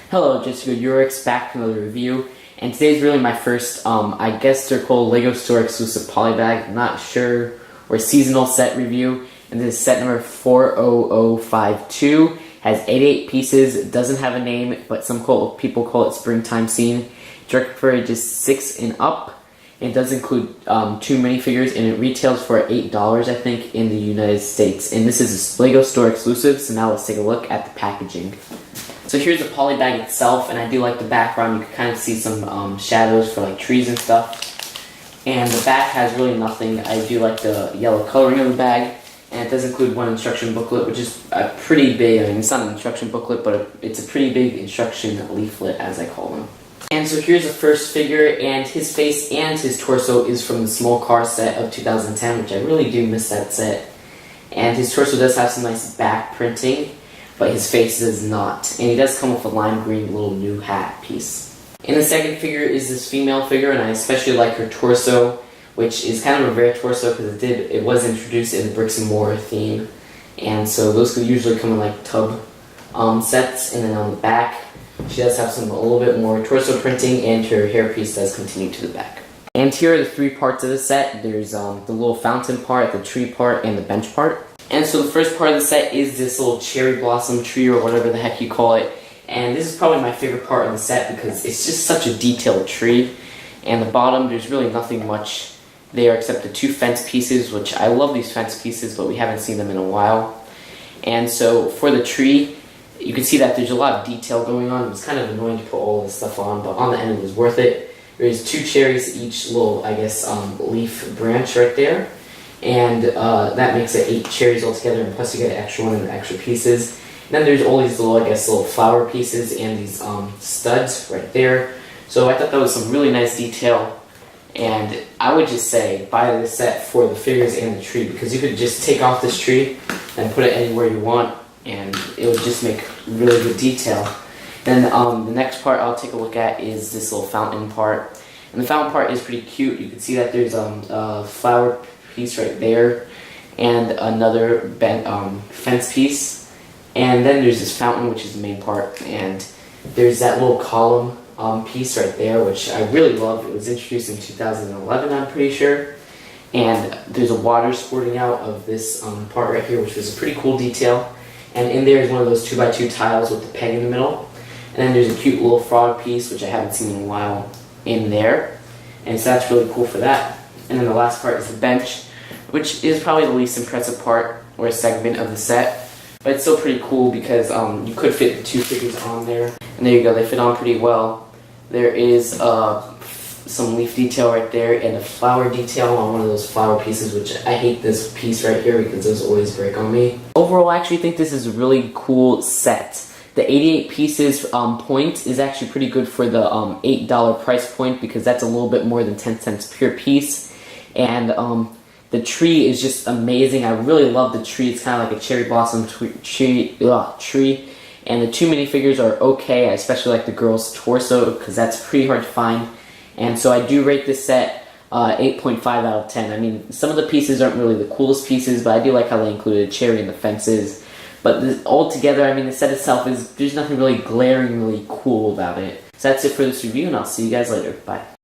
Hello, Jessica Urix, back to another review, and today's really my first, I guess they're called LEGO Store exclusive Polybag, I'm not sure, or seasonal set review, and this is set number 40052, has 88 pieces, it doesn't have a name, but some people call it Springtime Scene. It's recommended for ages 6 and up, and it does include 2 minifigures, and it retails for $8, I think, in the United States, and this is a LEGO Store exclusive, so now let's take a look at the packaging. So here's the poly bag itself, and I do like the background. You can kind of see some shadows for like trees and stuff. And the back has really nothing. I do like the yellow coloring of the bag, and it does include one instruction booklet, which is pretty big. I mean, it's not an instruction booklet, but it's a pretty big instruction leaflet, as I call them. And so here's the first figure, and his face and his torso is from the small car set of 2010, which I really do miss that set. And his torso does have some nice back printing, but his face does not. And he does come with a lime green little new hat piece. And the second figure is this female figure, and I especially like her torso, which is kind of a rare torso because it was introduced in the bricks and mortar theme. And so those could usually come in like tub sets. And then on the back, she does have a little bit more torso printing, and her hairpiece does continue to the back. And here are the 3 parts of the set. There's the little fountain part, the tree part, and the bench part. And so the first part of the set is this little cherry blossom tree, or whatever the heck you call it. And this is probably my favorite part of the set because it's just such a detailed tree. And the bottom, there's really nothing much there except the 2 fence pieces, which I love these fence pieces, but we haven't seen them in a while. And so for the tree, you can see that there's a lot of detail going on. It was kind of annoying to put all this stuff on, but on the end it was worth it. There's 2 cherries, each little, I guess, leaf branch right there. And that makes it 8 cherries altogether, and plus you get an extra one and extra pieces. And then there's all these little, I guess, little flower pieces and these studs right there. So I thought that was some really nice detail, and I would just say buy this set for the figures and the tree, because you could just take off this tree and put it anywhere you want, and it would just make really good detail. Then the next part I'll take a look at is this little fountain part. And the fountain part is pretty cute. You can see that there's a flower piece right there, and another fence piece, and then there's this fountain, which is the main part, and there's that little column piece right there, which I really love. It was introduced in 2011, I'm pretty sure, and there's a water squirting out of this part right here, which was a pretty cool detail. And in there is one of those 2x2 tiles with the peg in the middle, and then there's a cute little frog piece, which I haven't seen in a while, in there, and so that's really cool for that. And then the last part is the bench, which is probably the least impressive part or segment of the set, but it's still pretty cool because you could fit the 2 figures on there. And there you go, they fit on pretty well. There is some leaf detail right there and a flower detail on one of those flower pieces, which I hate this piece right here because those always break on me. Overall, I actually think this is a really cool set. The 88 pieces point is actually pretty good for the $8 price point, because that's a little bit more than 10 cents per piece. And the tree is just amazing. I really love the tree. It's kind of like a cherry blossom tree. And the 2 minifigures are okay. I especially like the girl's torso because that's pretty hard to find. And so I do rate this set 8.5 out of 10. I mean, some of the pieces aren't really the coolest pieces, but I do like how they included a cherry in the fences. But altogether, I mean, the set itself there's nothing really glaringly cool about it. So that's it for this review, and I'll see you guys later. Bye.